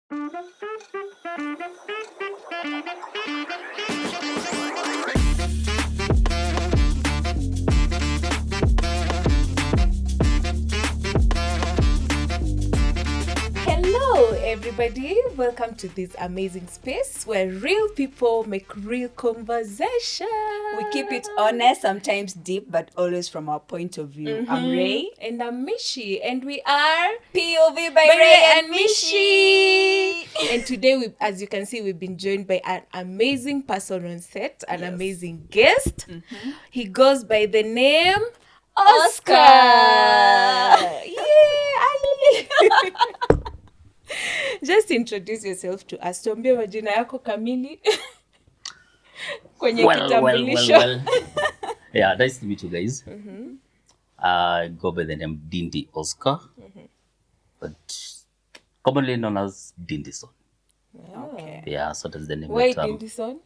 Hello, everybody. Welcome to this amazing space where real people make real conversation. We keep it honest, sometimes deep, but always from our point of view. I'm Ray. And I'm Mitchy. And we are POV by Ray and Mitchy. And today, as you can see, we've been joined by an amazing person on set, an amazing guest. He goes by the name Oscar. Yeah, just introduce yourself to us. Tuambie majina yako kamili kwenye kitambulisho. Yeah, nice to meet you guys. I go by the name Dindi Oscar, but commonly known as Dindi son. Okay. Yeah, so that's the name. Why Dindi son?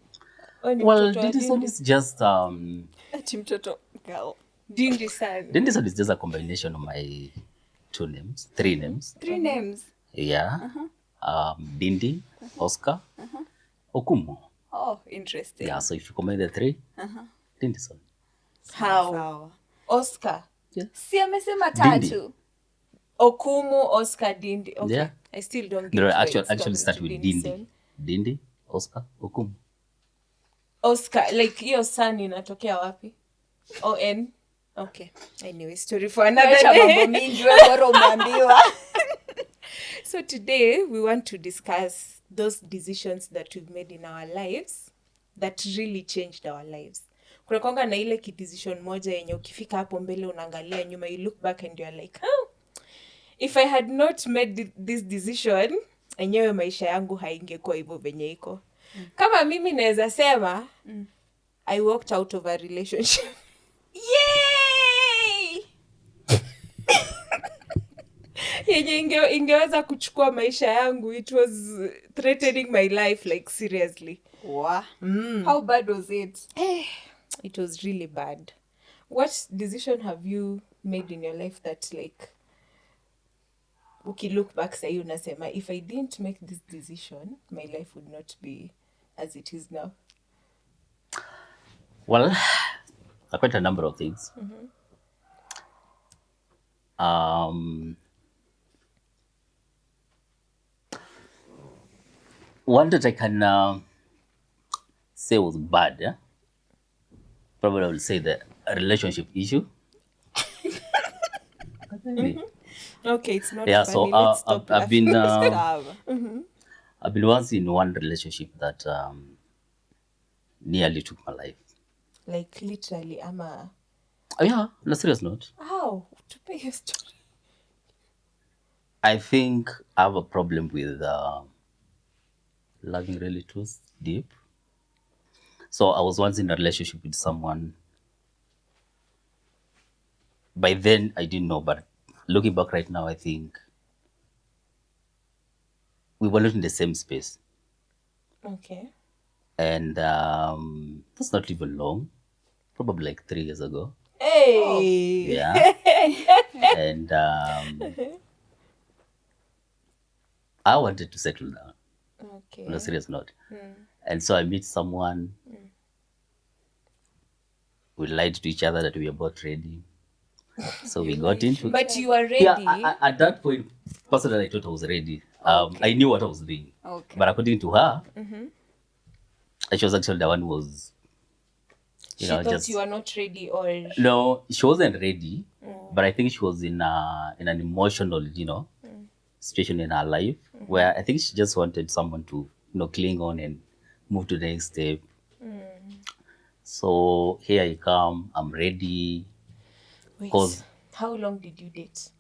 Well, Dindi son is just Mtoto girl. Dindi son. Dindi son is just a combination of my three names. Three names. Yeah. Dindi, Oscar, Okumu. Oh, interesting. Yeah, so if you combine the three, Dindi son. How? Sawa. Oscar. Yeah. Si amesema Dindi. tatu. Okumu, Oscar, Dindi. Okay. Yeah. I still don't get No, why actually it's start coming with to Dindi. son. Dindi, Oscar, Okumu. Oscar, like hiyo son inatokea wapi? O-N? Okay. Anyway, story for another Acha mambo day. mingi wewe bora umeambiwa. So today we want to discuss those decisions that we've made in our lives that really changed our lives. Kuna kwanga na ile decision moja yenye ukifika hapo mbele unaangalia nyuma, you look back and you're like, oh, if I had not made this decision, enyewe maisha yangu haingekuwa hivyo venye iko. Kama mimi naweza sema, I walked out of a relationship. Yay! Yenye ingeweza kuchukua maisha yangu. It was threatening my life, like seriously. Wow. How bad was it? It was really bad. What decision have you made in your life that like look back say unasema, if I didn't make this decision, my life would not be as it is now? Well, quite a number of things. One that I can say was bad, yeah? Probably I will say the relationship issue. Okay, it's not Yeah, funny. so Let's stop I've been Sawa. I've been once in one relationship that nearly took my life. like literally, ama Oh, yeah, on a serious note. how to pay your story. I think I have a problem with loving really too deep. So I was once in a relationship with someone. By then, I didn't know, but looking back right now, I think we were not in the same space. Okay. And that's not even long, probably like 3 years ago. Hey. Yeah. And I wanted to settle down Okay. on a serious note. And so I meet someone. We lied to each other that we were both ready. So we got into it. But you are ready. Yeah, at that point, personally, I thought I was ready. I knew what I was doing. Okay. But according to her, she was actually the one who was, She thought you were not ready, or No, she wasn't ready. But I think she was in an emotional, situation in her life where I think she just wanted someone to, cling on and move to the next step. So here I come. I'm ready. wait, 'Cause- how long did you date?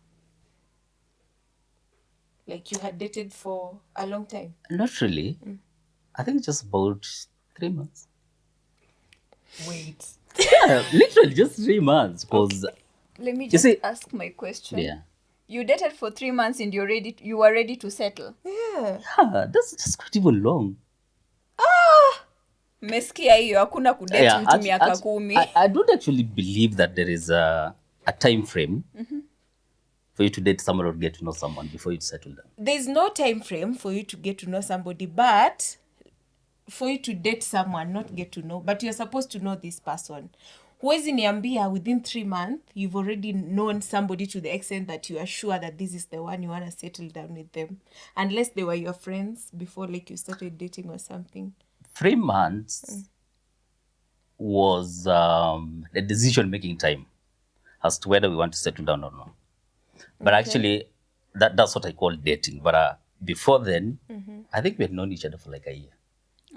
Like you had dated for a long time? Not really. I think just about 3 months. Wait. Yeah, literally just 3 months. Because Let me You just see- ask my question. yeah, You dated for 3 months and you were ready to settle. Yeah. that's not even long. Mmesikia hiyo, hakuna kudate Yeah, mtu miaka 10. I don't actually believe that there is a time frame for for you to date someone or get to know someone before you settle down? There's no time frame for you to get to know somebody, but for you to date someone, not get to know, but you're supposed to know this person. Huwezi niambia within 3 months, you've already known somebody to the extent that you are sure that this is the one you want to settle down with them. Unless they were your friends before, like, you started dating or something. 3 months was the decision-making time as to whether we want to settle down or not. But actually, that's what I call dating. But before then, I think we had known each other for like a year.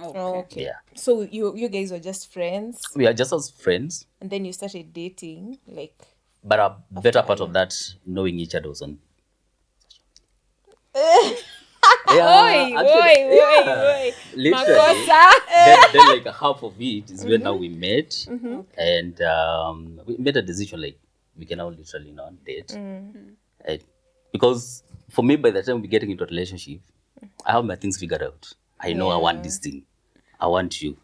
Okay. Yeah. So you guys were just friends, We are just as friends, and then you started dating, like... but a better part of that, knowing each other was on... Oi. Literally. Makosa. then like half of it is when now we met, and we made a decision like we can now literally not date. And because for me, by the time we getting into a relationship, I have my things figured out. I know I want this thing. I want you,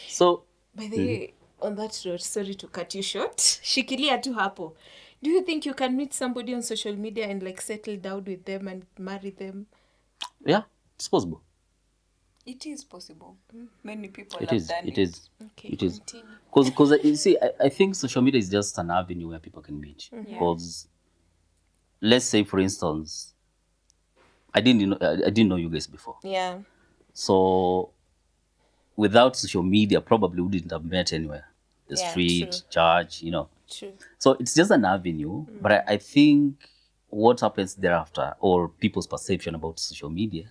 So, By the way, on that note, sorry to cut you short. Shikilia tu hapo. Do you think you can meet somebody on social media and like settle down with them and marry them? yeah, it's possible. It is possible. Many people It have is. done It is. Okay, It is. continue. Because you see, I think social media is just an avenue where people can meet. Because, let's say, for instance, I didn't know you guys before. Yeah. So, without social media, probably wouldn't have met anywhere. The Yeah, street, true. church, True. So it's just an avenue. But I think what happens thereafter, or people's perception about social media,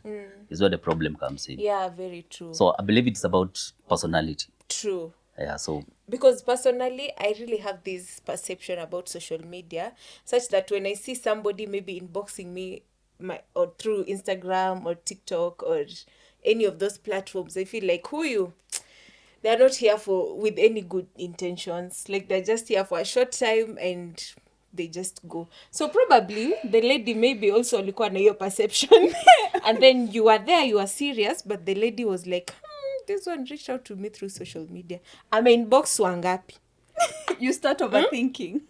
is where the problem comes in. Yeah, very true. So I believe it's about personality. True. Yeah. So Because personally, I really have this perception about social media, such that when I see somebody maybe inboxing me or through Instagram or TikTok or any of those platforms, I feel like, who you? They're not here with any good intentions. Like, they're just here for a short time and they just go. So probably the lady maybe also alikuwa na hiyo perception. And then you are there, you are serious, but the lady was like, this one reached out to me through social media. Ameinbox wangapi? You start overthinking.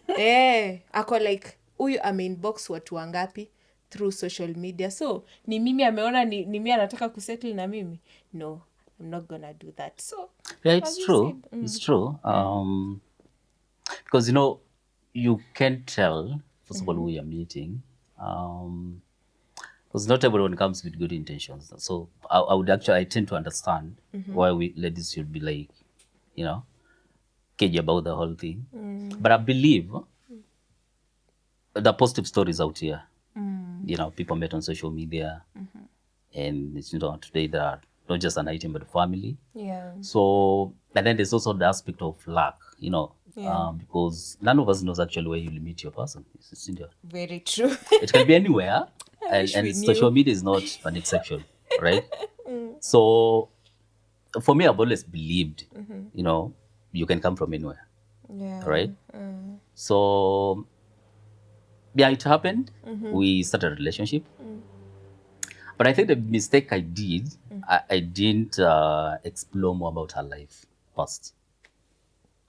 Ako like, huyu ameinbox watu wangapi through social media. So, ni mimi ameona ni mimi anataka kusettle na mimi? No, I'm not gonna do that. So, yeah, it's true. It's true. Because you can tell first of all who you're meeting. Because not everyone comes with good intentions. So I tend to understand why ladies should be like, cagey about the whole thing. But I believe the positive stories out here. People met on social media, and today they are not just an item but a family. yeah. So, and then there's also the aspect of luck, because none of us knows actually where you'll meet your person. It's Very true. it can be anywhere, wish we and social knew. media is not an exception, right? So, for me, I've always believed, you can come from anywhere, Yeah. right? So, yeah, it happened. We started a relationship. But I think the mistake I did, I didn't explore more about her life past.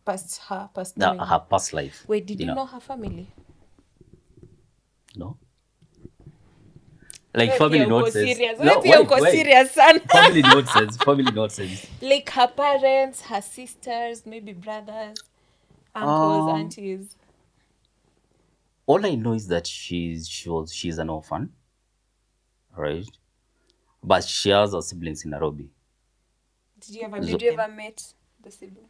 Past Her past life. Wait, did you know her family? No. Like Wewe family pia uko nonsense. serious. No, Wewe pia uko wait. serious sana. Family nonsense. Family nonsense. Like her parents, her sisters, maybe brothers, uncles, aunties. All I know is that she's an orphan, right? But she has her siblings in Nairobi. Did you ever Did meet you them? ever meet the siblings?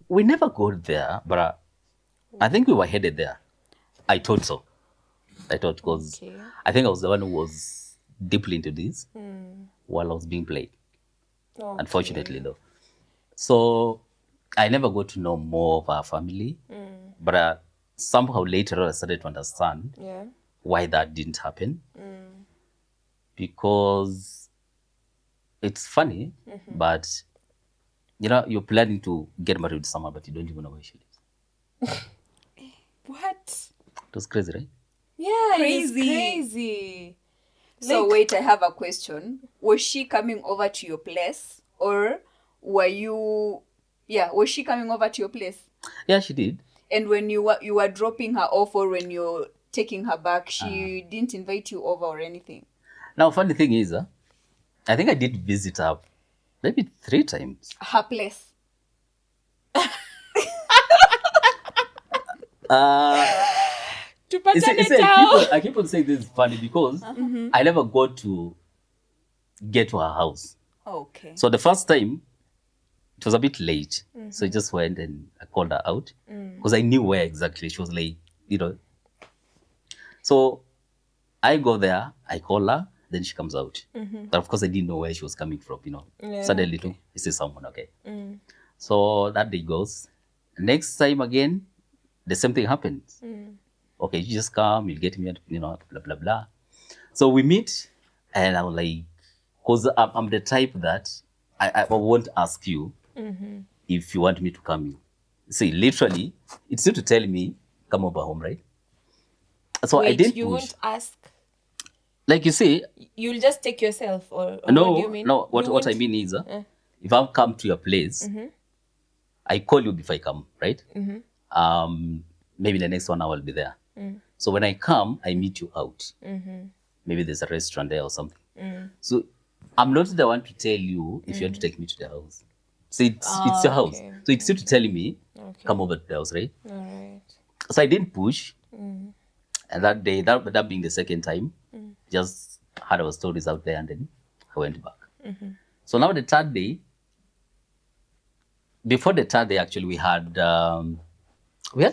We never got there, but I think we were headed there. I thought so. Because Okay. I think I was the one who was deeply into this while I was being played. Okay. Unfortunately, though. So I never got to know more of our family, but somehow later I started to understand Yeah. why that didn't happen. Because it's funny, but you're planning to get married to someone, but you don't even know where she lives. What? It was crazy, right? Yeah, Crazy. it's crazy. So Like- wait, I have a question. Was she coming over to your place, or were you? Yeah, was she coming over to your place? Yeah, she did. And when you were dropping her off, or when you're taking her back. She didn't invite you over or anything. Now, funny thing is, I think I did visit her maybe 3 times. Her place. Tupatane tao. I keep on saying this is funny because I never got to get to her house. Okay. So the first time, it was a bit late. So I just went and I called her out because I knew where exactly she was like, So I go there, I call her, then she comes out. But of course, I didn't know where she was coming from, Yeah, Suddenly, too, I see someone, okay. So that day goes. Next time again, the same thing happens. Okay, you just come, you'll get me, blah, blah, blah. So we meet, and I'm like, because I'm the type that I won't ask you if you want me to come in. See, literally, it's you to tell me, come over home, right? So Wait, I didn't you push. won't ask? Like you see, You'll just take yourself? Or no, what do you mean? no, what You I won't- mean is, if I've come to your place, I call you before I come, right? Maybe the next 1 hour I'll be there. So when I come, I meet you out. Maybe there's a restaurant there or something. So I'm not the one to tell you if you want to take me to the house. So it's your house. okay. So it's you to tell me, Okay. come over to the house, right? All right. So I didn't push. And that day, that being the second time, just had our stories out there and then I went back. So now the third day, before the third day, actually, we had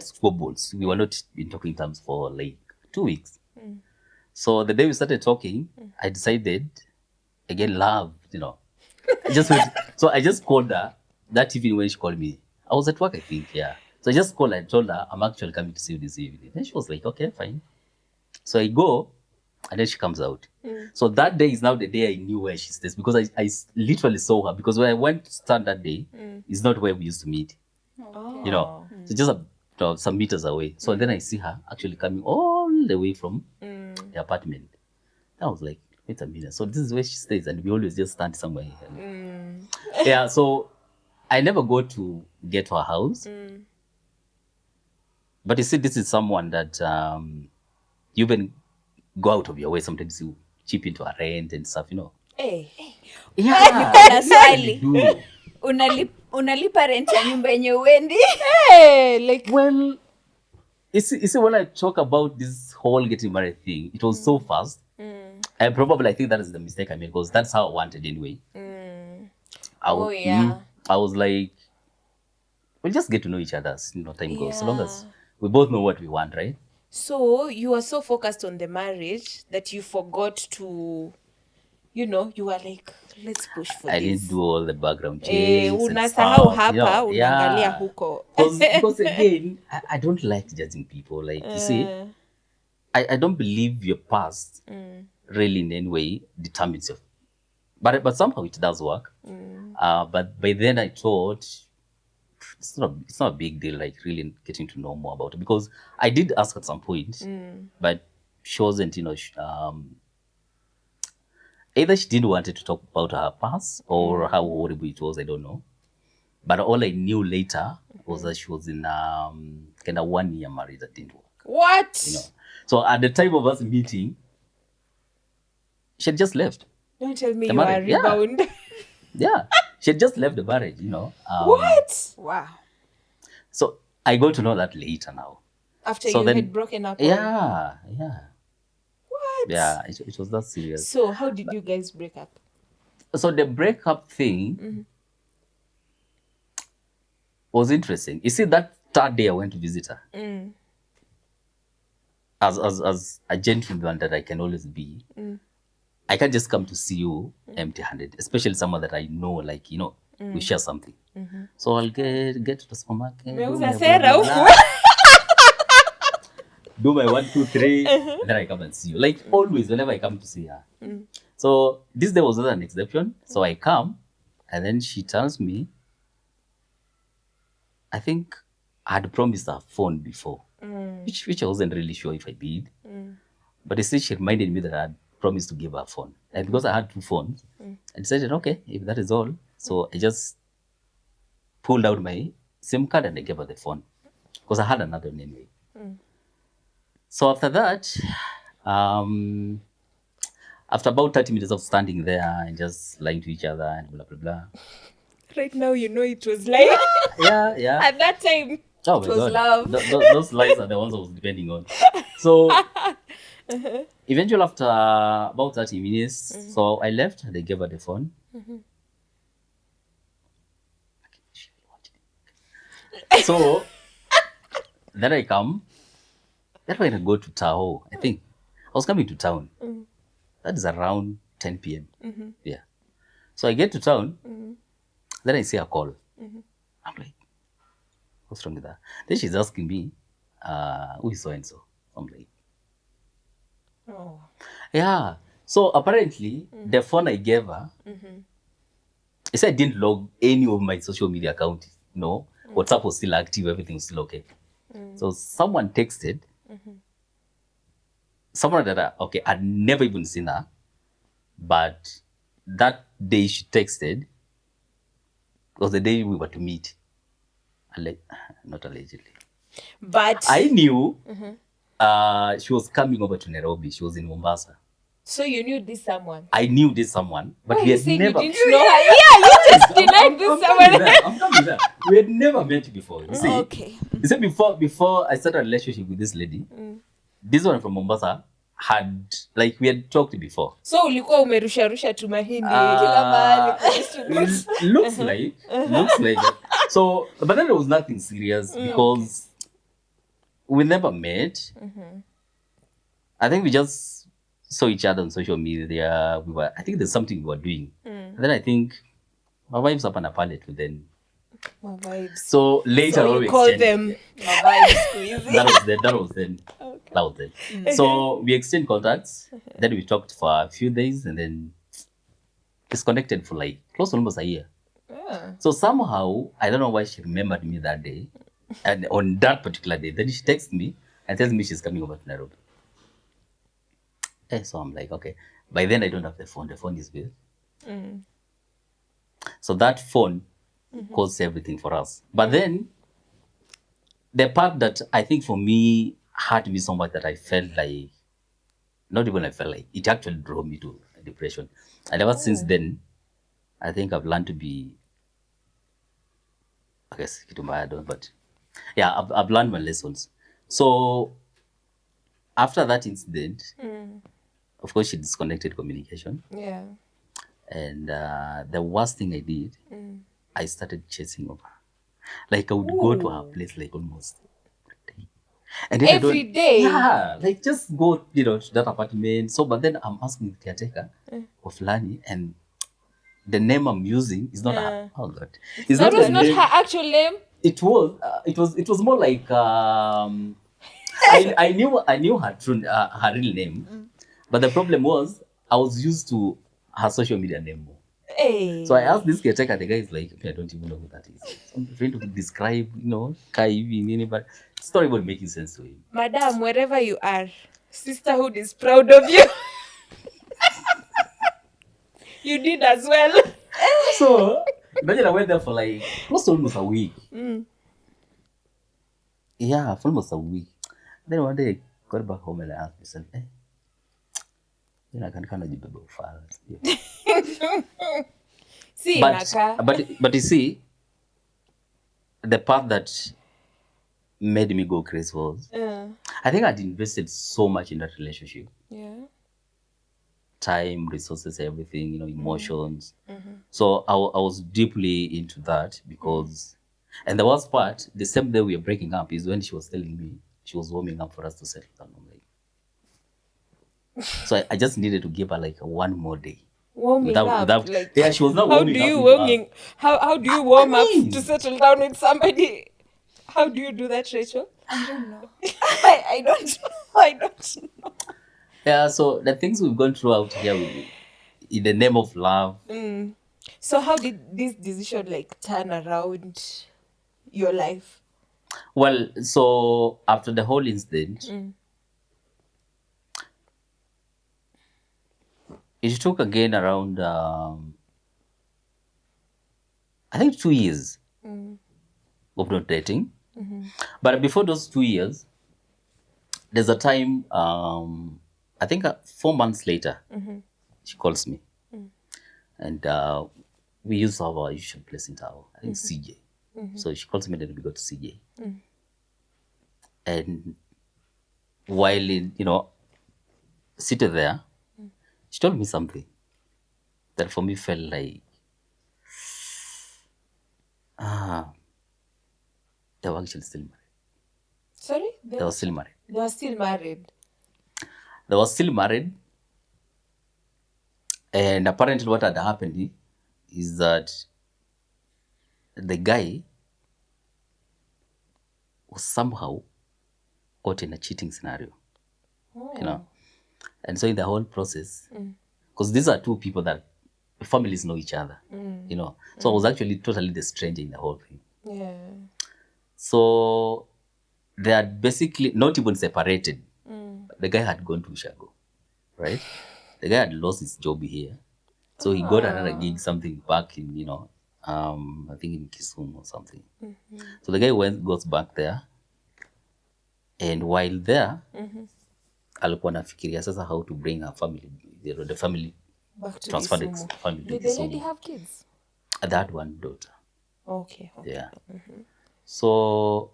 squabbles. We were not in talking terms for like 2 weeks. So the day we started talking, I decided, again, love, I just went, so I just called her that evening when she called me. I was at work, I think, yeah. So I just called her and told her, I'm actually coming to see you this evening. Then she was like, okay, fine. So I go, and then she comes out. So that day is now the day I knew where she stays because I literally saw her. Because where I went to stand that day is not where we used to meet. Oh. So just some meters away. So then I see her actually coming all the way from the apartment. I was like, wait a minute. So this is where she stays, and we always just stand somewhere. Yeah, so I never go to get to her house. But you see, this is someone that you even go out of your way sometimes to chip into her rent and stuff, Hey. Yeah, Na swali. do. Unalipa rent ya nyumba yenye uendi? Hey, like, Well, you see, when I talk about this whole getting married thing, it was so fast. And probably I think that is the mistake I made because that's how I wanted anyway. Oh, yeah. I was like, we'll just get to know each other as time goes. So long as Yeah. we both know what we want, right? So you were so focused on the marriage that you forgot to, you were like, let's push for I this. didn't do all the background checks. Unasahau and stuff, hapa, unaangalia yeah. huko. Because again, I don't like judging people. Like, you see, I don't believe your past really in any way determines your. But somehow it does work. But by then I thought it's not a big deal, like really getting to know more about it. Because I did ask at some point, but she wasn't, either she didn't want to talk about her past or how horrible it was, I don't know. But all I knew later was that she was in kind of 1 year marriage that didn't work. What? So at the time of us meeting, she had just left. Don't tell me The you are marriage, yeah. rebound. Yeah, she had just left the marriage, What? Wow. So I got to know that later now. After So you then- had broken up? Yeah. What? Yeah, it was that serious. So how did you guys break up? So the breakup thing was interesting. You see, that third day I went to visit her. As a gentleman that I can always be, I can't just come to see you empty-handed, especially someone that I know, like, we share something. So I'll get to the supermarket, do Umeuza my sera blah, blah, huku. blah, do my 1, 2, 3, and then I come and see you. Like always, whenever I come to see her. So this day was not an exception. So I come, and then she tells me, I think I had promised her a phone before, which I wasn't really sure if I did. But you see, she reminded me that I had promised to give her a phone. And because I had 2 phones, I decided, okay, if that is all. So I just pulled out my SIM card and I gave her the phone because I had another one anyway. So after that, after about 30 minutes of standing there and just lying to each other and blah, blah, blah. Right now, you know it was like Yeah. at that time. Oh It my was God. love. Those lies are the ones I was depending on. So eventually after about 30 minutes, so I left and they gave her the phone. So then I come. That's when I go to Tahoe. I think I was coming to town. That is around 10 p.m. Yeah. So I get to town. Then I see a call. I'm like, what's wrong with that? Then she's asking me, who is so and so? I'm like, Oh. yeah. So apparently, the phone I gave her, I said I didn't log any of my social media accounts. No, WhatsApp was still active, everything was still okay. So someone texted, someone that I'd never even seen her, but that day she texted was the day we were to meet. Not allegedly. But I knew she was coming over to Nairobi. She was in Mombasa. so you knew this someone. I knew this someone, but Why we you had saying never. you didn't know her? Yeah, you just denied this someone. I'm coming there. We had never met before. You see, Okay. you see, before I started a relationship with this lady, this one from Mombasa had we had talked before. So ulikuwa umerusha tu mahindi Ah, kila mahali kwa distribution. looks like it. So, but then there was nothing serious because we never met. I think we just saw each other on social media. I think there's something we were doing. And then I think my wife's up on a pallet with then. My vibes. So later So on you we call extended. them my vibes squeeze. That was then. So we exchanged contacts. Then we talked for a few days and then disconnected for close to almost a year. Yeah. So somehow, I don't know why she remembered me that day. And on that particular day, then she texts me and tells me she's coming over to Nairobi. So I'm like, okay. By then I don't have the phone. The phone is with. So that phone caused everything for us. But then the part that I think for me hurt me so much that I felt like, not even I felt like, it actually drove me to depression. And ever since then, I think I've learned to be, I guess, but yeah, I've learned my lessons. So after that incident, of course, she disconnected communication. Yeah. And the worst thing I did, I started chasing over. I would go to her place almost every day. And then Every day? Yeah, just go, to that apartment. So, but then I'm asking the caretaker of Lani, and the name I'm using is not her. Oh God, it's That was the not name. her actual name. It was more like I knew her her real name, but the problem was I was used to her social media name more. Hey. So I asked this caretaker, the guy is like, okay, I don't even know who that is. So I'm trying to describe, but it's not even making sense to him. Madam, wherever you are, sisterhood is proud of you. You did as well. So imagine I went there for close to almost a week. Yeah, for almost a week. Then one day I got back home and I asked myself, I can kind of do the files. See, But you see, the part that made me go crazy was I think I'd invested so much in that relationship. Yeah. Time, resources, everything, emotions. So I was deeply into that because, and the worst part, the same day we were breaking up is when she was telling me she was warming up for us to settle down. So I just needed to give her one more day. Warming up. Yeah, she was not how warming do you up. warming? How do you warm up mean- to settle down with somebody? How do you do that, Rachel? I don't know. I don't know. I don't know. Yeah, so the things we've gone through out here in the name of love. So how did this decision turn around your life? Well, so after the whole incident, it took again around, I think 2 years of not dating. But before those 2 years, there's a time, I think 4 months later, she calls me. And we used to have our usual place in town, I think CJ. So she calls me, then we go to CJ. And while seated there, she told me something that for me felt like, they were actually still married. Sorry? They were still married. They were still married. They were still married. And apparently what had happened is that the guy was somehow caught in a cheating scenario. And so in the whole process, because these are two people that families know each other, so I was actually totally the stranger in the whole thing. Yeah. So they had basically not even separated. The guy had gone to Ushago, right? The guy had lost his job here. So he got another gig, something back in, I think in Kisumu or something. So the guy goes back there. And while there, alikuwa nafikiria sasa how to bring her family, the family Back to transfer the Kisumu. family to Did the lady Kisumu. have kids? That one daughter. Okay. Yeah. So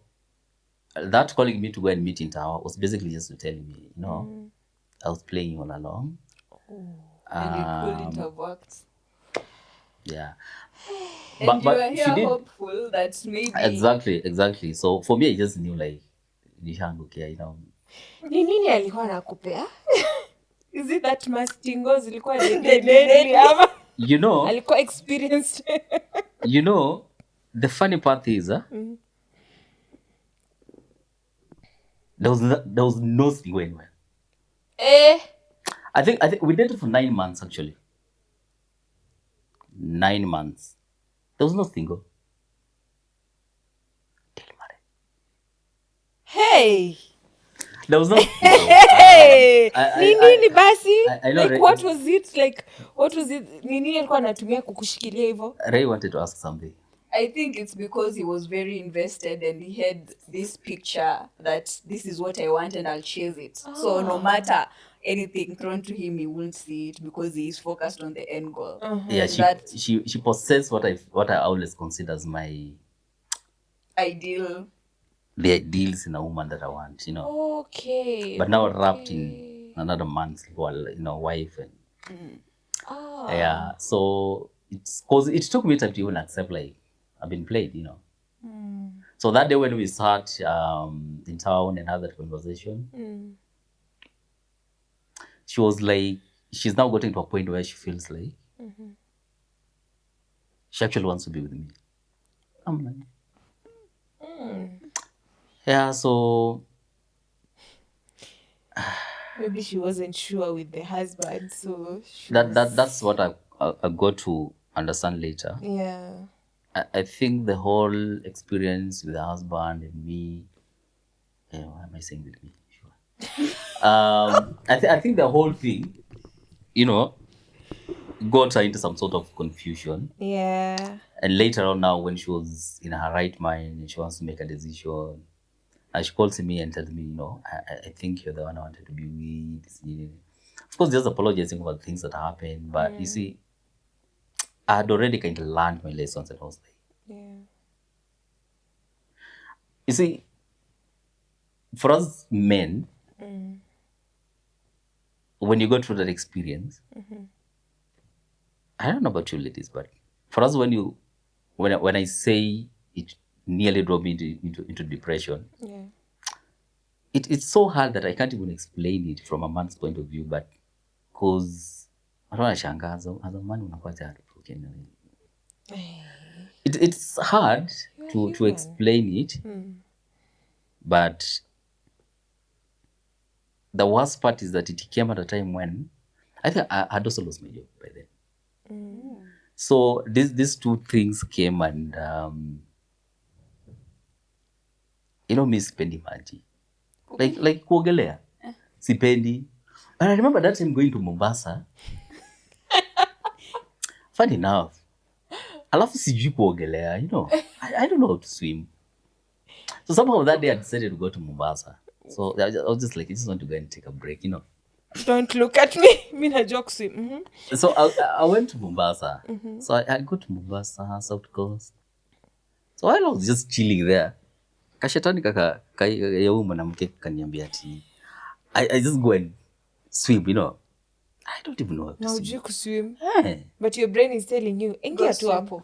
that calling me to go and meet in tower was basically just to tell me, I was playing all along. And it couldn't have worked. Yeah. And you are she here did hopeful that maybe... Exactly. So for me, I just knew like, nishangukia, Ni nini alikuwa anakupea? Is it that mastingo zilikuwa deadly ama? Alikuwa experienced. The funny part is, there was no stingo anywhere. I think we dated for 9 months actually. 9 months. There was no stingo. Hey. There was no Hey. Nini basi? I know, like what was it? Like what was it? Nini alikuwa anatumia kukushikilia hivyo? Ray wanted to ask something. I think it's because he was very invested and he had this picture that this is what I want and I'll chase it. So no matter anything thrown to him, he won't see it because he is focused on the end goal. Yeah, she possessed what I always consider as my ideal. The ideals in a woman that I want, Okay. But now wrapped in another man's wife and yeah. So it's cause it took me time to even accept like I've been played, So that day when we sat in town and had that conversation, she was like, she's now gotten to a point where she feels like she actually wants to be with me. I'm like, yeah, so maybe she wasn't sure with the husband, so that's what I got to understand later. Yeah. I think the whole experience with the husband and me, why am I saying with me? Sure. I think the whole thing, got her into some sort of confusion. Yeah. And later on now, when she was in her right mind and she wants to make a decision, and she calls me and tells me, I think you're the one I wanted to be with. Of course, just apologizing for the things that happened. But you see, I had already kind of learned my lessons and I was like, yeah. You see, for us men, when you go through that experience, I don't know about you ladies, but for us, when I say it nearly drove me into depression, yeah. It's so hard that I can't even explain it from a man's point of view, but because I don't know, as a man, it's hard to explain it, but the worst part is that it came at a time when I think I had also lost my job by then. So these two things came and me sipendi maji. Like kuogelea. Sipendi. And I remember that time going to Mombasa. Funny enough. Alafu sijui kuogelea, I don't know how to swim. So somehow that day I decided to go to Mombasa. So I was just like, I just want to go and take a break, you know. Don't look at me. Mi najua kuswim. So I went to Mombasa. So I got to Mombasa, South Coast. So while I was just chilling there, kashetani ya huyu mwanamke kaniambia ati I just go and swim, you know. I don't even know how to Na swim. ujui kuswim. Hey. But your brain is telling you, ingia tu swim. hapo.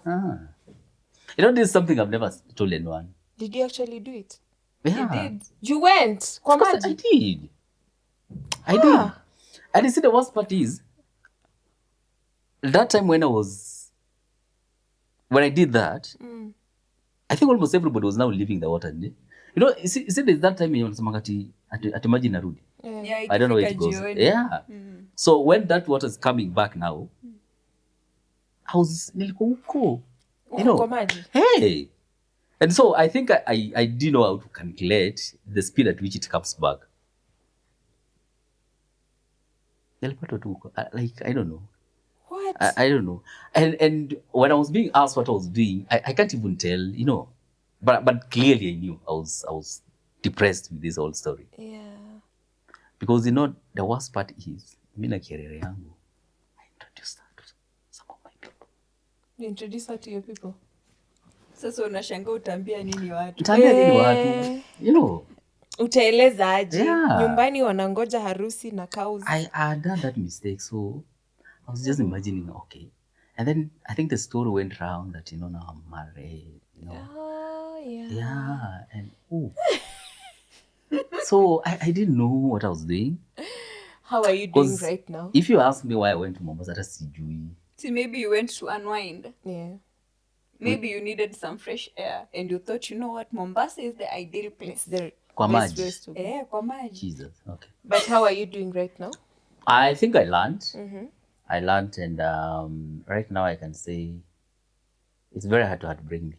You know, this is something I've never told anyone. Did you actually do it? Yeah. You did. You went kwa Of course, maji? I did. I did. And you see, the worst part is, that time when I did that, I think almost everybody was now leaving the water. You know, you see there's that time when unasema ati maji narudi. Yeah, I don't know where it ikifika goes. jioni. Yeah. So when that water is coming back now, nilikuwa huko. You Kwa know. maji? Hey. And so I think I do know how to calculate the speed at which it comes back. Nilipata tu huko. Like, I don't know. What? I don't know. And when I was being asked what I was doing, I can't even tell, you know. But clearly I knew I was depressed with this whole story. Yeah. Because, you know, the worst part is, mimi na kierere yangu, I introduced her to some of my people. You introduce her to your people? Sasa unashangaa utaambia nini watu? Nitaambia nini watu? You know. Utaeleza aje? Yeah. Nyumbani wanangoja harusi na cows. I had done that mistake, so I was just imagining, okay. And then I think the story went around that, you know, now I'm married, you know. Oh, yeah. Yeah, and so I didn't know what I was doing. How are you doing 'Cause right now? if you ask me why I went to Mombasa, that's sijui. See, maybe you went to unwind. Yeah. Maybe you needed some fresh air and you thought, you know what, Mombasa is the ideal It's place. the Kwa best maji. place to go. Kwa maji. Jesus, okay. But how are you doing right now? I think I learned. I learned, and right now I can say it's very hard to heartbreak me.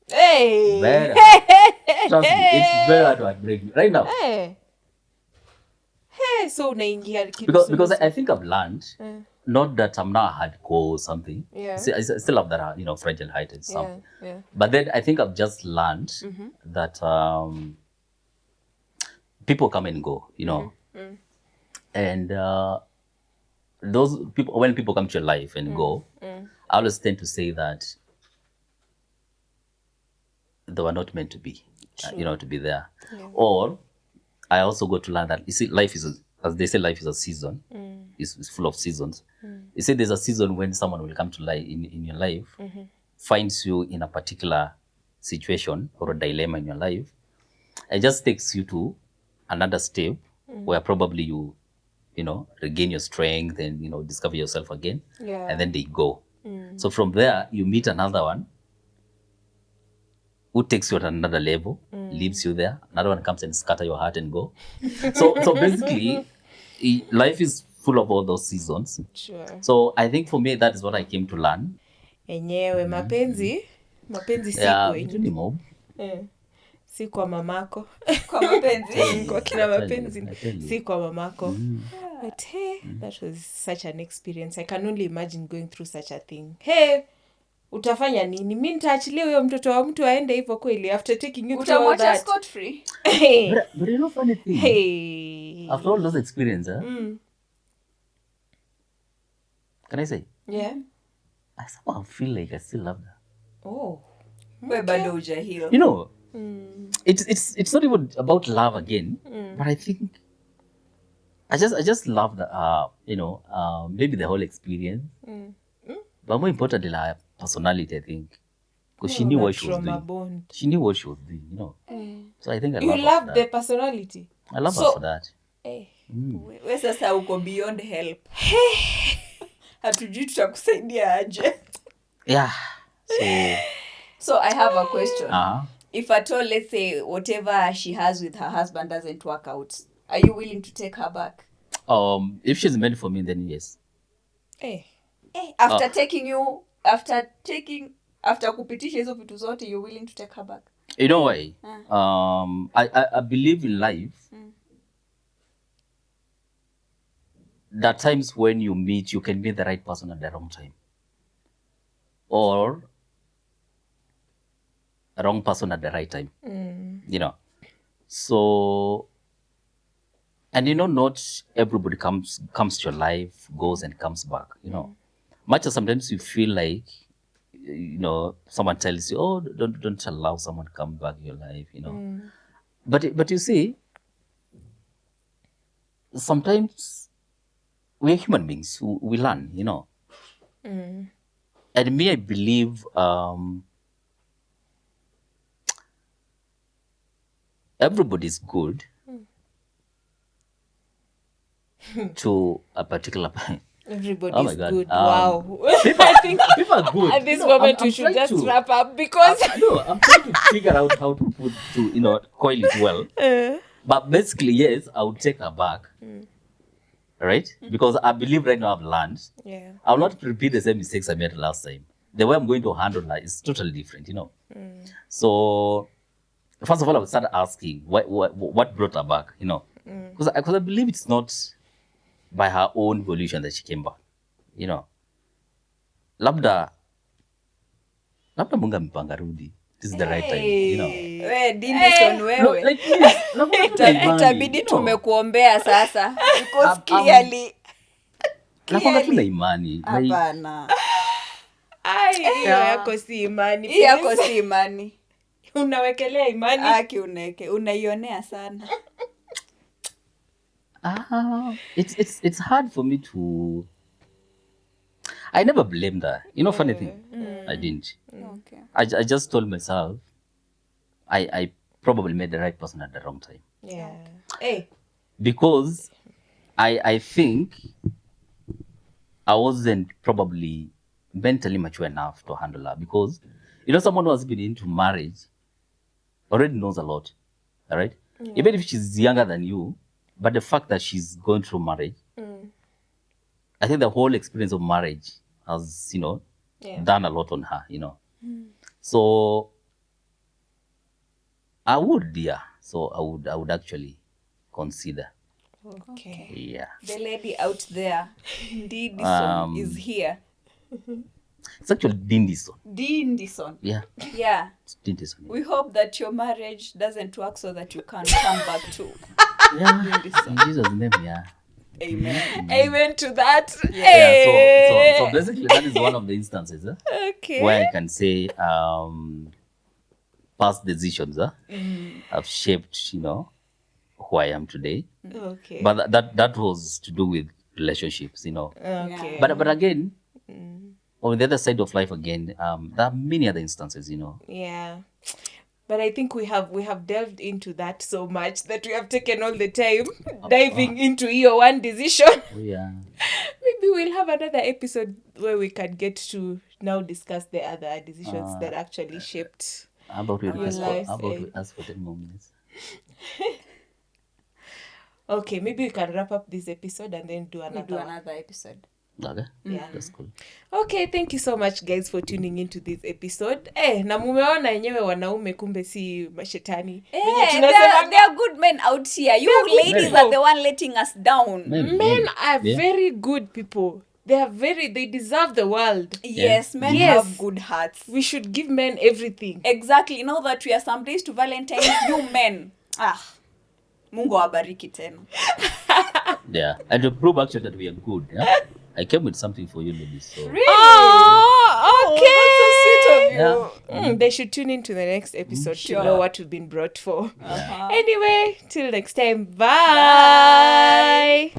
Hey! Very hard. Trust me, it's very hard to heartbreak me right now. Hey! Hey, so unaingia kitu Because suluhu. I think I've learned, not that I'm not hardcore or something. Yeah. I still have that, you know, fragile height and stuff. Yeah. But then I think I've just learned that people come and go, you know. And those people, when people come to your life and go, I always tend to say that they were not meant to be, you know, to be there. Yeah. Or I also got to learn that, you see, life is, as they say, life is a season. It's full of seasons. You see, there's a season when someone will come to life in your life, finds you in a particular situation or a dilemma in your life, and just takes you to another step where probably you know, regain your strength and, you know, discover yourself again. Yeah. And then they go. So from there, you meet another one who takes you at another level, leaves you there. Another one comes and scatter your heart and go. So basically, life is full of all those seasons. Sure. So I think for me, that is what I came to learn. Enyewe mapenzi si Yeah, kwenyu. vitu ni mob. Si kwa mamako. Kwa mapenzi. Kwa kina I tell mapenzi. you. Si kwa mamako. But hey, that was such an experience. I can only imagine going through such a thing. Hey, utafanya nini? Mi nitaachilia huyo mtoto wa mtu aende hivyo kweli after taking you through all Utamwacha that. scot free. Hey. But you know, funny thing, Hey. after all those experiences, can I say, Yeah. I somehow feel like I still love her. Oh. We bado hujahilo. You know, it's not even about love again, but I think I just love the you know, maybe the whole experience, but more importantly, her personality, I think, because she knew what she was doing. Bond. She knew what she was doing, you know. So I think I You love her love for the that. personality. I love her So- for that. Hey. We sasa uko beyond help. Hatujui tutakusaidia aje. Yeah. So I have a question. Uh, If at all, let's say, whatever she has with her husband doesn't work out, are you willing to take her back? if she's meant for me, then yes. Hey. After kupitisha hizo vitu zote, you're willing to take her back? You know why? I believe in life. There are times when you meet, you can meet the right person at the wrong time, or a wrong person at the right time. You know, so And not everybody comes to your life, goes and comes back. Much as sometimes you feel like, someone tells you, oh, don't allow someone to come back in your life. But you see, sometimes we're human beings. We learn. And me, I believe everybody's good to a particular point. Everybody's Oh my God. good. Wow. People, I think people are good. at this moment we should just wrap up because I'm trying to figure out how to coil it well. But basically, yes, I would take her back. Right? Because I believe right now I've learned. yeah. I will not repeat the same mistakes I made last time. The way I'm going to handle her is totally different, So, first of all, I would start asking what brought her back, Because I believe it's not by her own volition that she came back, Labda Mungu amepanga rudi. This is the right time, Dindison wewe. Like please, Itabidi tumekuombea sasa because clearly nakwanga tu na imani. Like, hapana. Hiyo yako si imani. Hii yako si imani. Unawekelea imani. Aki unaionea sana. it's hard for me to. I never blamed her. Funny thing, I didn't. Okay. I just told myself, I probably made the right person at the wrong time. Yeah. Hey. Because I think I wasn't probably mentally mature enough to handle her. Because someone who has been into marriage already knows a lot. All right? Yeah. Even if she's younger than you, but the fact that she's going through marriage, I think the whole experience of marriage has, done a lot on her, So I would, yeah. So I would actually consider. Okay. Yeah. The lady out there, Dindison, is here. It's actually Dindison. Dindison. Yeah. Yeah. It's Dindison. We hope that your marriage doesn't work so that you can come back too. Yeah. In Jesus' name, yeah. Amen. Amen to that. Yeah, so basically that is one of the instances Okay. where I can say past decisions have shaped, who I am today. Okay. But that was to do with relationships, Okay. But again, on the other side of life again, there are many other instances, Yeah. But I think we have delved into that so much that we have taken all the time diving into your one decision. Oh, yeah. Maybe we'll have another episode where we can get to now discuss the other decisions that actually shaped. How about we life, ask for 10 more minutes? Okay, maybe we can wrap up this episode and then do another one. another episode. Okay. Yeah. That's cool. Okay, thank you so much guys for tuning into this episode. Na mumeona yenyewe wanaume kumbe si mashetani. There are good men out here. You ladies are the one letting us down. Men are very good people. They deserve the world. Yes, men have good hearts. We should give men everything. Exactly. Now that we are some days to Valentine's, you men. Mungu awabariki tena. Yeah. And to prove actually that we are good, yeah? I came with something for you, ladies. So. Really? Oh, okay. Oh, that's so sweet of you. Yeah. They should tune into the next episode to know what we've been brought for. Uh-huh. Anyway, till next time. Bye.